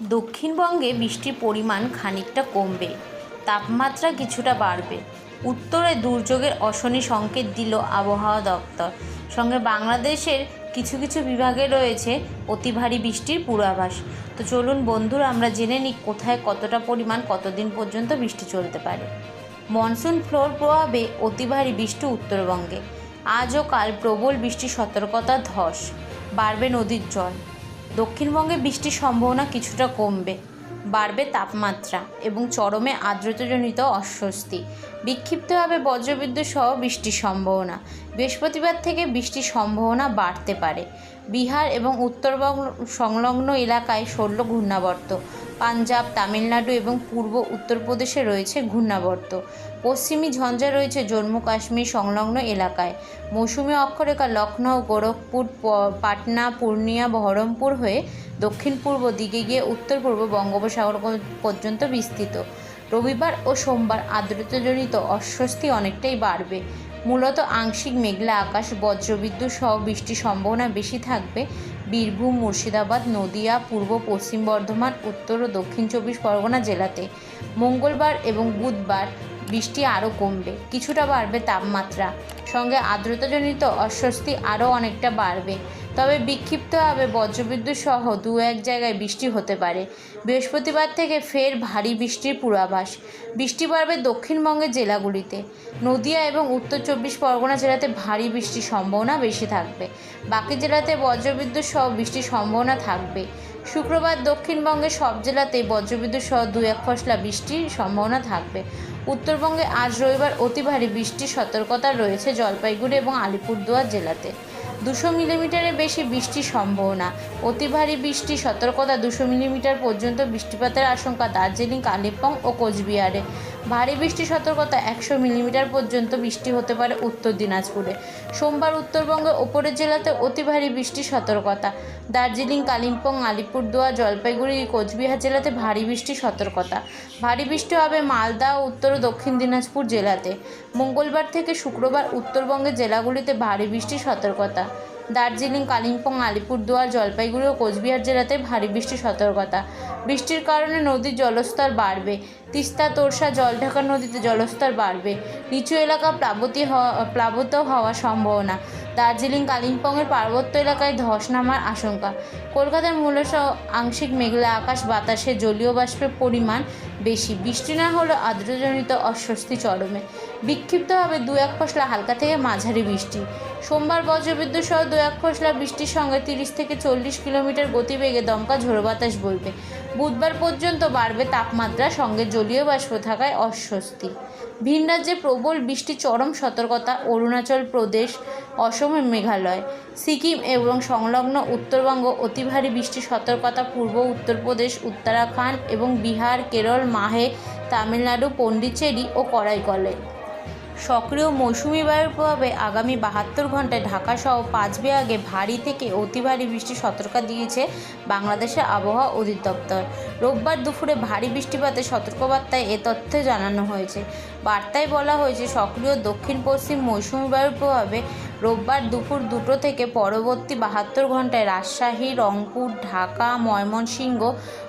দক্ষিণবঙ্গে বৃষ্টির পরিমাণ খানিকটা কমবে, তাপমাত্রা কিছুটা বাড়বে। উত্তরে দুর্যোগের অশনি সংকেত দিল আবহাওয়া দপ্তর। সঙ্গে বাংলাদেশের কিছু কিছু বিভাগে রয়েছে অতি ভারী বৃষ্টির পূর্বাভাস। তো চলুন বন্ধুরা, আমরা জেনে নিই কোথায় কতটা পরিমাণ কতদিন পর্যন্ত বৃষ্টি চলতে পারে। মনসুন ফ্লোর প্রভাবে অতি ভারী বৃষ্টি উত্তরবঙ্গে। আজ ও কাল প্রবল বৃষ্টির সতর্কতা ধস, বাড়বে নদীর জল। দক্ষিণবঙ্গে বৃষ্টির সম্ভাবনা কিছুটা কমবে, বাড়বে তাপমাত্রা এবং চরমে আর্দ্রতাজনিত অস্বস্তি। বিক্ষিপ্তভাবে বজ্রবিদ্যুৎ সহ বৃষ্টির সম্ভাবনা। বৃহস্পতিবার থেকে বৃষ্টির সম্ভাবনা বাড়তে পারে। বিহার এবং উত্তরবঙ্গ সংলগ্ন এলাকায় শৈল ঘূর্ণাবর্ত। পাঞ্জাব, তামিলনাড়ু এবং পূর্ব উত্তরপ্রদেশে রয়েছে ঘূর্ণাবর্ত। পশ্চিমী ঝঞ্ঝা রয়েছে জম্মু কাশ্মীর সংলগ্ন এলাকায়। মৌসুমী অক্ষরেখা লখনউ, গোরখপুর, পাটনা, পূর্ণিয়া, বহরমপুর হয়ে দক্ষিণ পূর্ব দিকে গিয়ে উত্তর পূর্ব বঙ্গোপসাগর পর্যন্ত বিস্তৃত। রবিবার ও সোমবার আর্দ্রতাজনিত অস্বস্তি অনেকটাই বাড়বে। মূলত আংশিক মেঘলা আকাশ, বজ্রবিদ্যুৎ সহ বৃষ্টির সম্ভাবনা বেশি থাকবে বীরভূম, মুর্শিদাবাদ, নদিয়া, পূর্ব পশ্চিম বর্ধমান, উত্তর ও দক্ষিণ 24 পরগনা জেলাতে। মঙ্গলবার এবং বুধবার বৃষ্টি আরও কমবে, কিছুটা বাড়বে তাপমাত্রা, সঙ্গে আর্দ্রতাজনিত অস্বস্তি আরও অনেকটা বাড়বে। তবে বিক্ষিপ্তভাবে বজ্রবিদ্যুৎ সহ দু এক জায়গায় বৃষ্টি হতে পারে। বৃহস্পতিবার থেকে ফের ভারী বৃষ্টির পূর্বাভাস। বৃষ্টি বাড়বে দক্ষিণবঙ্গের জেলাগুলিতে। নদিয়া এবং উত্তর 24 পরগনা জেলাতে ভারী বৃষ্টির সম্ভাবনা বেশি থাকবে। বাকি জেলাতে বজ্রবিদ্যুৎ সহ বৃষ্টির সম্ভাবনা থাকবে। শুক্রবার দক্ষিণবঙ্গের সব জেলাতেই বজ্রবিদ্যুৎ সহ 2-1 পশলা বৃষ্টির সম্ভাবনা থাকবে। উত্তরবঙ্গে আজ রবিবার অতি ভারী বৃষ্টির সতর্কতা রয়েছে জলপাইগুড়ি এবং আলিপুরদুয়ার জেলাতে। 200 মিলিমিটারের বেশি বৃষ্টির সম্ভাবনা। অতি ভারী বৃষ্টির সতর্কতা 200 মিলিমিটার পর্যন্ত বৃষ্টিপাতের আশঙ্কা দার্জিলিং, কালিম্পং ও কোচবিহারে। ভারী বৃষ্টির সতর্কতা 100 মিলিমিটার পর্যন্ত বৃষ্টি হতে পারে উত্তর দিনাজপুরে। সোমবার উত্তরবঙ্গের ওপরের জেলাতে অতি ভারী বৃষ্টির সতর্কতা। দার্জিলিং, কালিম্পং, আলিপুরদুয়ার, জলপাইগুড়ি, কোচবিহার জেলাতে ভারী বৃষ্টির সতর্কতা। ভারী বৃষ্টি হবে মালদা, উত্তর ও দক্ষিণ দিনাজপুর জেলাতে। মঙ্গলবার থেকে শুক্রবার উত্তরবঙ্গের জেলাগুলিতে ভারী বৃষ্টির সতর্কতা। দার্জিলিং, কালিম্পং, আলিপুরদুয়ার, জলপাইগুড়ি ও কোচবিহার জেলাতে ভারী বৃষ্টির সতর্কতা। বৃষ্টির কারণে নদীর জলস্তর বাড়বে। তিস্তা, তোরসা, জলঢাকা নদীতে জলস্তর বাড়বে। নিচু এলাকা প্লাবিত হওয়ার সম্ভাবনা। দার্জিলিং, কালিম্পংয়ের পার্বত্য এলাকায় ধস নামার আশঙ্কা। কলকাতার মূলত আংশিক মেঘলা আকাশ, বাতাসে জলীয় বাষ্পের পরিমাণ বেশি। বৃষ্টি না হলেও আর্দ্রতাজনিত অস্বস্তি চরমে। বিক্ষিপ্তভাবে 2-1 পশলা হালকা থেকে মাঝারি বৃষ্টি। সোমবার বজ্রবিদ্যুৎ সহ 2-1 পশলা বৃষ্টির সঙ্গে 30 থেকে 40 কিলোমিটার গতিবেগে দমকা ঝোড়ো বাতাস বইবে। বুধবার পর্যন্ত বাড়বে তাপমাত্রা, সঙ্গে জলীয় বাষ্প থাকায় অস্বস্তি। ভিন রাজ্যে প্রবল বৃষ্টি, চরম সতর্কতা অরুণাচল প্রদেশ, অসম ও মেঘালয়। সিকিম এবং সংলগ্ন উত্তরবঙ্গ অতি ভারী বৃষ্টির সতর্কতা পূর্ব উত্তরপ্রদেশ, উত্তরাখণ্ড এবং বিহার, কেরল, মাহে, তামিলনাড়ু, পন্ডিচেরি ও করাইকলে। সক্রিয় মৌসুমি বায়ুর প্রভাবে আগামী 72 ঘন্টায় ঢাকাসহ 5 বিভাগে ভারী থেকে অতি ভারী বৃষ্টির সতর্কতা দিয়েছে বাংলাদেশের আবহাওয়া অধিদপ্তর। রোববার দুপুরে ভারী বৃষ্টিপাতের সতর্কবার্তায় এ তথ্য জানানো হয়েছে। বার্তায় বলা হয়েছে, সক্রিয় দক্ষিণ পশ্চিম মৌসুমি বায়ুর প্রভাবে রোববার দুপুর 2টো থেকে পরবর্তী 72 ঘন্টায় রাজশাহী, রংপুর, ঢাকা, ময়মনসিংহ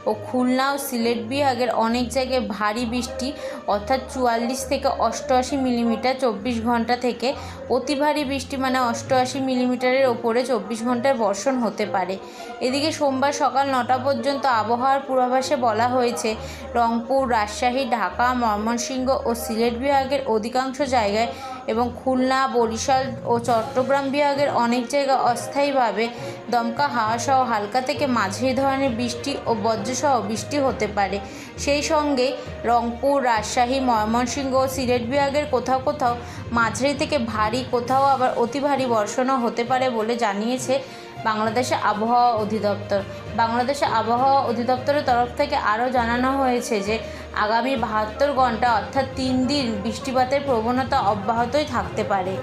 ও খুলনা ও সিলেট বিভাগের অনেক জায়গায় ভারী বৃষ্টি অর্থাৎ 44 থেকে 88 মিলিমিটার 24 ঘন্টা থেকে অতি ভারী বৃষ্টি মানে 88 মিলিমিটারের ওপরে 24 ঘন্টায় বর্ষণ হতে পারে। এদিকে সোমবার সকাল 9টা পর্যন্ত আবহাওয়ার পূর্বাভাসে বলা হয়েছে, রংপুর, রাজশাহী, ঢাকা, ময়মনসিংহ ও সিলেট বিভাগের অধিকাংশ জায়গায় এবং খুলনা, বরিশাল ও চট্টগ্রাম বিভাগের অনেক জায়গায় অস্থায়ীভাবে দমকা হাওয়া সহ হালকা থেকে মাঝারি ধরনের বৃষ্টি ও বজ্রসহ বৃষ্টি হতে পারে। সেই সঙ্গে রংপুর, রাজশাহী, ময়মনসিংহ ও সিলেট বিভাগের কোথাও কোথাও মাঝারি থেকে ভারী, কোথাও আবার অতি ভারী বর্ষণও হতে পারে বলে জানিয়েছে বাংলাদেশের আবহাওয়া অধিদপ্তর। বাংলাদেশের আবহাওয়া অধিদপ্তরের তরফ থেকে আরও জানানো হয়েছে যে আগামী 72 ঘন্টা অর্থাৎ 3 দিন বৃষ্টিপাতের প্রবণতা অব্যাহতই থাকতে পারে।